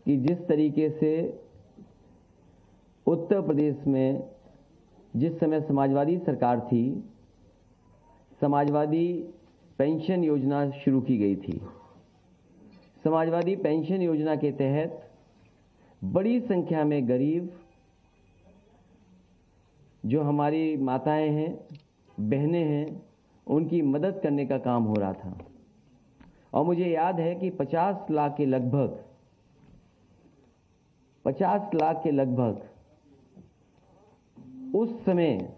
कि जिस तरीके से उत्तर प्रदेश में जिस समय समाजवादी सरकार थी, समाजवादी पेंशन योजना शुरू की गई थी। समाजवादी पेंशन योजना के तहत बड़ी संख्या में गरीब जो हमारी माताएं हैं, बहनें हैं, उनकी मदद करने का काम हो रहा था। और मुझे याद है कि 50 लाख के लगभग उस समय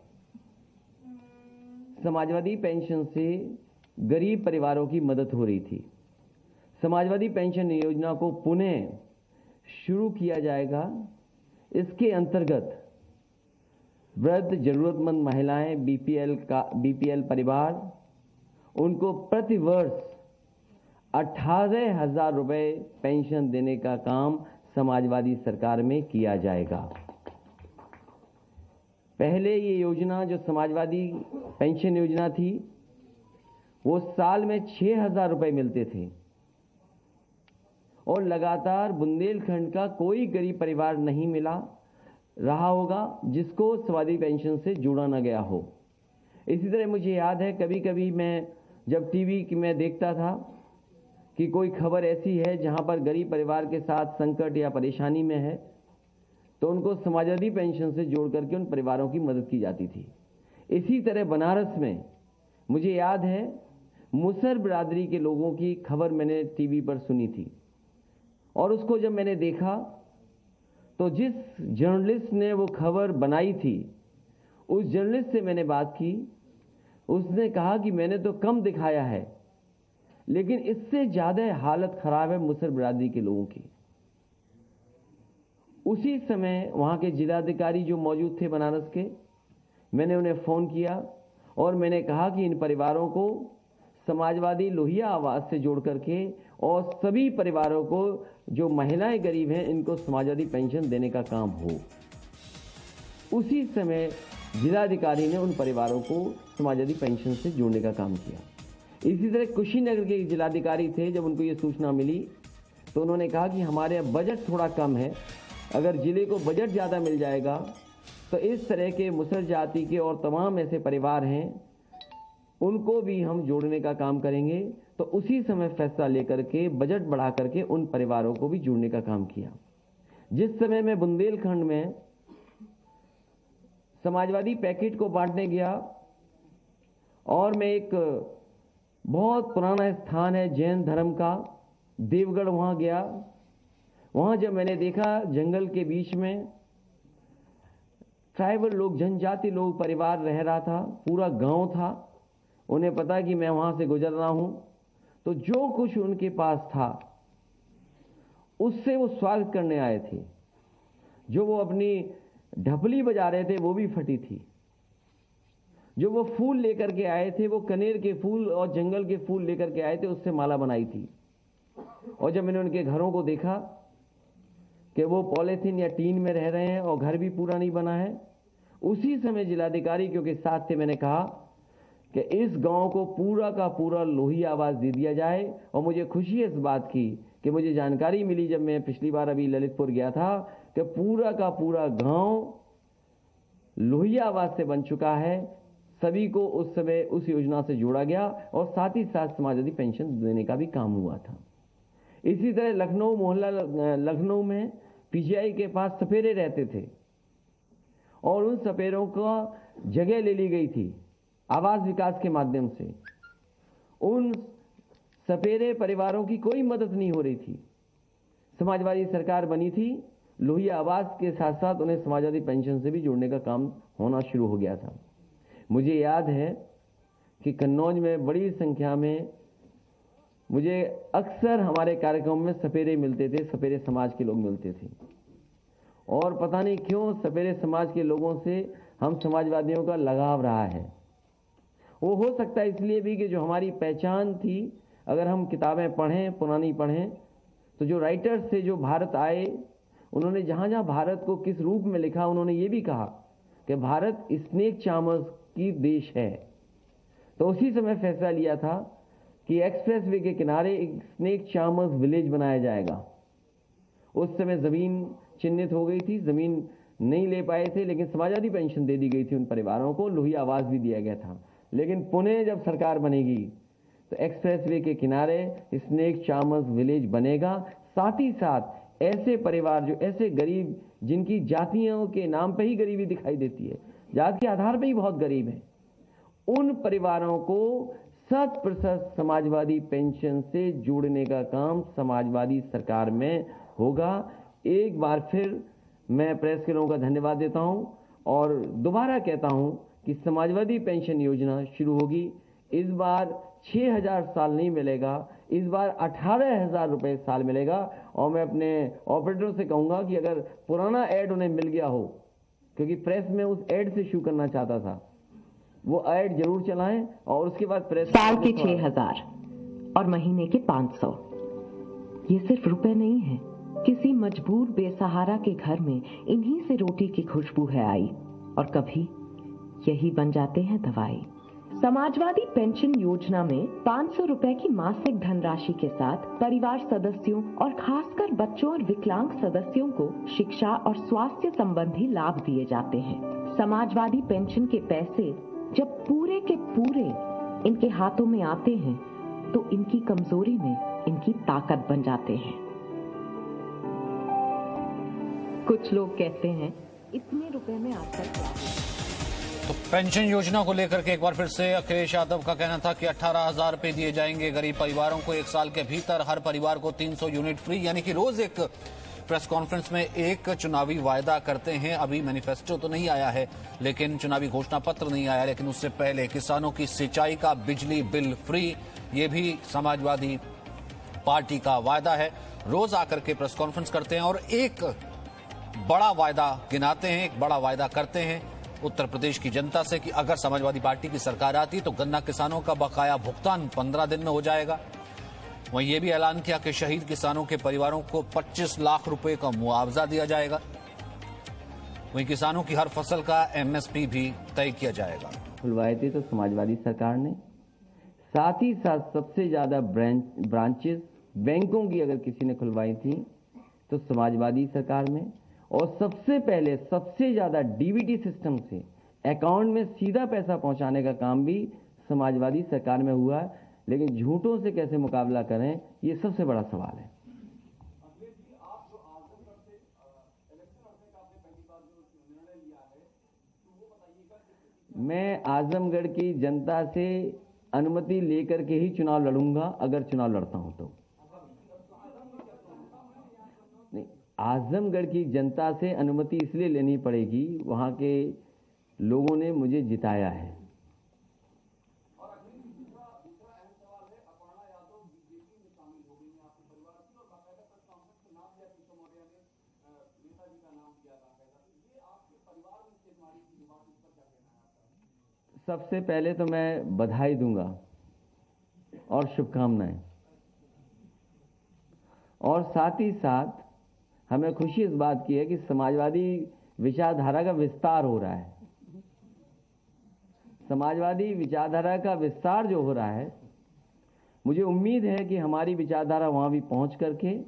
समाजवादी पेंशन से गरीब परिवारों की मदद हो रही थी। समाजवादी पेंशन योजना को पुनः शुरू किया जाएगा। इसके अंतर्गत वृद्ध जरूरतमंद महिलाएं, बीपीएल परिवार, उनको प्रति वर्ष 18,000 रुपए पेंशन देने का काम समाजवादी सरकार में किया जाएगा। पहले ये योजना जो समाजवादी पेंशन योजना थी, वो साल में 6,000 रुपए मिलते थे और लगातार बुंदेलखंड का कोई गरीब परिवार नहीं मिला रहा होगा जिसको समाजवादी पेंशन से जोड़ा न गया हो। इसी तरह मुझे याद है कभी कभी मैं जब टीवी में देखता था कि कोई खबर ऐसी है जहां पर गरीब परिवार के साथ संकट या परेशानी में है, तो उनको समाजवादी पेंशन से जोड़ करके उन परिवारों की मदद की जाती थी। इसी तरह बनारस में मुझे याद है मुसहर बिरादरी के लोगों की खबर मैंने टीवी पर सुनी थी, और उसको जब मैंने देखा तो जिस जर्नलिस्ट ने वो खबर बनाई थी, उस जर्नलिस्ट से मैंने बात की। उसने कहा कि मैंने तो कम दिखाया है, लेकिन इससे ज्यादा हालत खराब है मुसहर बिरादरी के लोगों की। उसी समय वहां के जिलाधिकारी जो मौजूद थे बनारस के, मैंने उन्हें फोन किया और मैंने कहा कि इन परिवारों को समाजवादी लोहिया आवास से जोड़ करके और सभी परिवारों को जो महिलाएं गरीब हैं इनको समाजवादी पेंशन देने का काम हो। उसी समय जिलाधिकारी ने उन परिवारों को समाजवादी पेंशन से जोड़ने का काम किया। इसी तरह कुशीनगर के जिलाधिकारी थे, जब उनको ये सूचना मिली तो उन्होंने कहा कि हमारे यहाँ बजट थोड़ा कम है, अगर जिले को बजट ज़्यादा मिल जाएगा तो इस तरह के मुसहर जाति के और तमाम ऐसे परिवार हैं उनको भी हम जोड़ने का काम करेंगे। तो उसी समय फैसला लेकर के बजट बढ़ा करके उन परिवारों को भी जोड़ने का काम किया। जिस समय मैं बुंदेलखंड में समाजवादी पैकेट को बांटने गया और मैं एक बहुत पुराना स्थान है जैन धर्म का, देवगढ़, वहां गया। वहां जब मैंने देखा जंगल के बीच में ट्राइबल लोग, जनजाति लोग परिवार रह रहा था, पूरा गांव था। उन्हें पता कि मैं वहां से गुजर रहा हूं, तो जो कुछ उनके पास था उससे वो स्वागत करने आए थे। जो वो अपनी ढपली बजा रहे थे वो भी फटी थी। जो वो फूल लेकर के आए थे, वो कनेर के फूल और जंगल के फूल लेकर के आए थे, उससे माला बनाई थी। और जब मैंने उनके घरों को देखा कि वो पॉलीथीन या टीन में रह रहे हैं और घर भी पूरा नहीं बना है, उसी समय जिलाधिकारी क्योंकि साथ थे, मैंने कहा कि इस गांव को पूरा का पूरा लोही आवास दे दिया जाए। और मुझे खुशी है इस बात की कि मुझे जानकारी मिली जब मैं पिछली बार अभी ललितपुर गया था कि पूरा का पूरा गांव लोही आवास से बन चुका है। सभी को उस समय उस योजना से जोड़ा गया और साथ ही साथ समाजवादी पेंशन देने का भी काम हुआ था। इसी तरह लखनऊ मोहल्ला, लखनऊ में पीजीआई के पास सपेरे रहते थे और उन सपेरों का जगह ले ली गई थी आवास विकास के माध्यम से। उन सपेरे परिवारों की कोई मदद नहीं हो रही थी। समाजवादी सरकार बनी थी, लोहिया आवास के साथ साथ उन्हें समाजवादी पेंशन से भी जोड़ने का काम होना शुरू हो गया था। मुझे याद है कि कन्नौज में बड़ी संख्या में मुझे अक्सर हमारे कार्यक्रम में सपेरे मिलते थे, सपेरे समाज के लोग मिलते थे। और पता नहीं क्यों सपेरे समाज के लोगों से हम समाजवादियों का लगाव रहा है। वो हो सकता है इसलिए भी कि जो हमारी पहचान थी, अगर हम किताबें पढ़ें, पुरानी पढ़ें, तो जो राइटर्स थे जो भारत आए, उन्होंने जहाँ जहाँ भारत को किस रूप में लिखा, उन्होंने ये भी कहा कि भारत स्नेक चार्मर्स की देश है। तो उसी समय फैसला लिया था कि एक्सप्रेस वे के किनारे एक स्नेक चार्मर्स विलेज बनाया जाएगा उस समय ज़मीन चिन्हित हो गई थी, ज़मीन नहीं ले पाए थे, लेकिन समाजवादी पेंशन दे दी गई थी उन परिवारों को, लोही आवास भी दिया गया था। लेकिन पुणे जब सरकार बनेगी तो एक्सप्रेसवे के किनारे स्नेक चार्मर्स विलेज बनेगा। साथ ही साथ ऐसे परिवार जो ऐसे गरीब, जिनकी जातियों के नाम पे ही गरीबी दिखाई देती है, जात के आधार पे ही बहुत गरीब है, उन परिवारों को 100% समाजवादी पेंशन से जोड़ने का काम समाजवादी सरकार में होगा। एक बार फिर मैं प्रेस के लोगों का धन्यवाद देता हूं और दोबारा कहता हूं कि समाजवादी पेंशन योजना शुरू होगी। इस बार 6,000 साल नहीं मिलेगा, इस बार 18,000 रुपए साल मिलेगा। और मैं अपने ऑपरेटरों से कहूंगा कि अगर पुराना ऐड उन्हें मिल गया हो, क्योंकि प्रेस में उस ऐड से शुरू करना चाहता था, वो ऐड जरूर चलाएं और उसके बाद प्रेस साल के 6,000 और महीने के 500। ये सिर्फ रुपए नहीं है, किसी मजबूर बेसहारा के घर में इन्हीं से रोटी की खुशबू है आई, और कभी यही बन जाते हैं दवाई। समाजवादी पेंशन योजना में 500 रुपए की मासिक धनराशि के साथ परिवार सदस्यों और खासकर बच्चों और विकलांग सदस्यों को शिक्षा और स्वास्थ्य संबंधी लाभ दिए जाते हैं। समाजवादी पेंशन के पैसे जब पूरे के पूरे इनके हाथों में आते हैं तो इनकी कमजोरी में इनकी ताकत बन जाते हैं। कुछ लोग कहते हैं इतने रुपए में आजकल क्या है। तो पेंशन योजना को लेकर के एक बार फिर से अखिलेश यादव का कहना था कि 18,000 रुपए दिए जाएंगे गरीब परिवारों को, 1 साल के भीतर हर परिवार को 300 यूनिट फ्री, यानी कि रोज एक प्रेस कॉन्फ्रेंस में एक चुनावी वायदा करते हैं। अभी मैनिफेस्टो तो नहीं आया है, लेकिन चुनावी घोषणा पत्र नहीं आया, लेकिन उससे पहले किसानों की सिंचाई का बिजली बिल फ्री, ये भी समाजवादी पार्टी का वायदा है। रोज आकर के प्रेस कॉन्फ्रेंस करते हैं और एक बड़ा वायदा गिनाते हैं, एक बड़ा वायदा करते हैं उत्तर प्रदेश की जनता से कि अगर समाजवादी पार्टी की सरकार आती तो गन्ना किसानों का बकाया भुगतान 15 दिन में हो जाएगा। वहीं ये भी ऐलान किया कि शहीद किसानों के परिवारों को 25 लाख रुपए का मुआवजा दिया जाएगा। वहीं किसानों की हर फसल का एमएसपी भी तय किया जाएगा। खुलवाए थे तो समाजवादी सरकार ने, साथ ही साथ सबसे ज्यादा ब्रांचेस बैंकों की अगर किसी ने खुलवाई थी तो समाजवादी सरकार में, और सबसे पहले सबसे ज्यादा डीबीटी सिस्टम से अकाउंट में सीधा पैसा पहुंचाने का काम भी समाजवादी सरकार में हुआ है। लेकिन झूठों से कैसे मुकाबला करें, ये सबसे बड़ा सवाल है। मैं आजमगढ़ की जनता से अनुमति लेकर के ही चुनाव लड़ूंगा, अगर चुनाव लड़ता हूं तो। नहीं, आजमगढ़ की जनता से अनुमति इसलिए लेनी पड़ेगी, वहां के लोगों ने मुझे जिताया है। सबसे पहले तो मैं बधाई दूंगा और शुभकामनाएं, और साथ ही साथ हमें खुशी इस बात की है कि समाजवादी विचारधारा का विस्तार हो रहा है। समाजवादी विचारधारा का विस्तार जो हो रहा है, मुझे उम्मीद है कि हमारी विचारधारा वहां भी पहुंच करके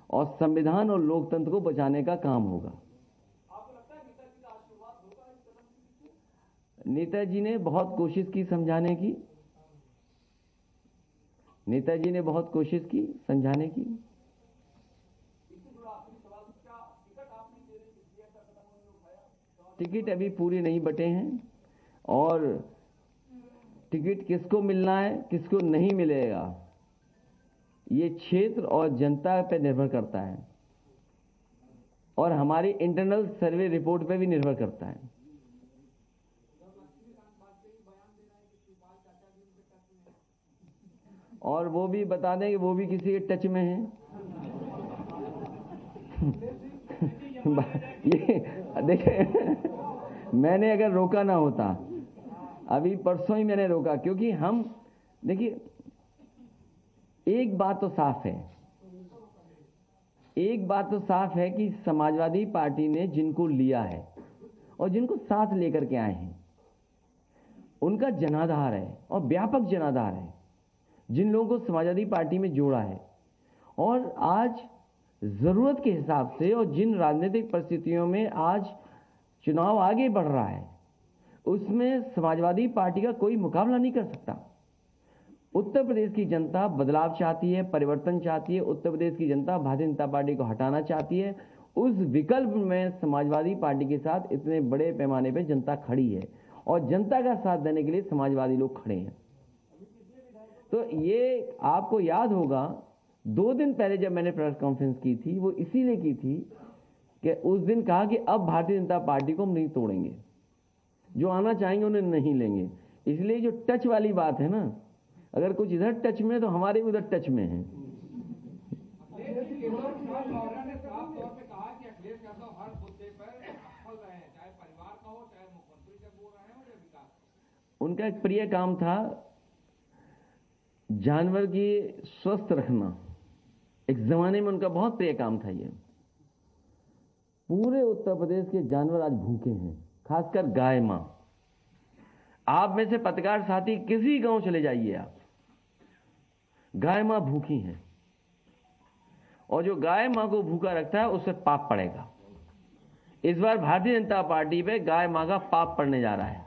और संविधान और लोकतंत्र को बचाने का काम होगा। नेताजी ने बहुत कोशिश की समझाने की, नेताजी ने बहुत कोशिश की समझाने की। टिकट अभी पूरे नहीं बटे हैं, और टिकट किसको मिलना है किसको नहीं मिलेगा, ये क्षेत्र और जनता पर निर्भर करता है, और हमारी इंटरनल सर्वे रिपोर्ट पे भी निर्भर करता है। और वो भी बता दें कि वो भी किसी के टच में है। ये देखिए, मैंने अगर रोका ना होता, अभी परसों ही मैंने रोका, क्योंकि हम देखिए, एक बात तो साफ है, एक बात तो साफ है कि समाजवादी पार्टी ने जिनको लिया है और जिनको साथ लेकर के आए हैं, उनका जनाधार है और व्यापक जनाधार है, जिन लोगों को समाजवादी पार्टी में जोड़ा है। और आज जरूरत के हिसाब से और जिन राजनीतिक परिस्थितियों में आज चुनाव आगे बढ़ रहा है उसमें समाजवादी पार्टी का कोई मुकाबला नहीं कर सकता। उत्तर प्रदेश की जनता बदलाव चाहती है, परिवर्तन चाहती है। उत्तर प्रदेश की जनता भारतीय जनता पार्टी को हटाना चाहती है। उस विकल्प में समाजवादी पार्टी के साथ इतने बड़े पैमाने पर जनता खड़ी है और जनता का साथ देने के लिए समाजवादी लोग खड़े हैं। तो ये आपको याद होगा 2 दिन पहले जब मैंने प्रेस कॉन्फ्रेंस की थी वो इसीलिए की थी कि उस दिन कहा कि अब भारतीय जनता पार्टी को हम नहीं तोड़ेंगे, जो आना चाहेंगे उन्हें नहीं लेंगे। इसलिए जो टच वाली बात है ना, अगर कुछ इधर टच में तो हमारे भी उधर टच में है। उनका एक प्रिय काम था जानवर की स्वस्थ रखना। एक जमाने में उनका बहुत प्रिय काम था ये। पूरे उत्तर प्रदेश के जानवर आज भूखे हैं, खासकर गाय मां। आप में से पत्रकार साथी किसी गांव चले जाइए, आप गाय मां भूखी हैं और जो गाय मां को भूखा रखता है उससे पाप पड़ेगा। इस बार भारतीय जनता पार्टी पे गाय मां का पाप पड़ने जा रहा है।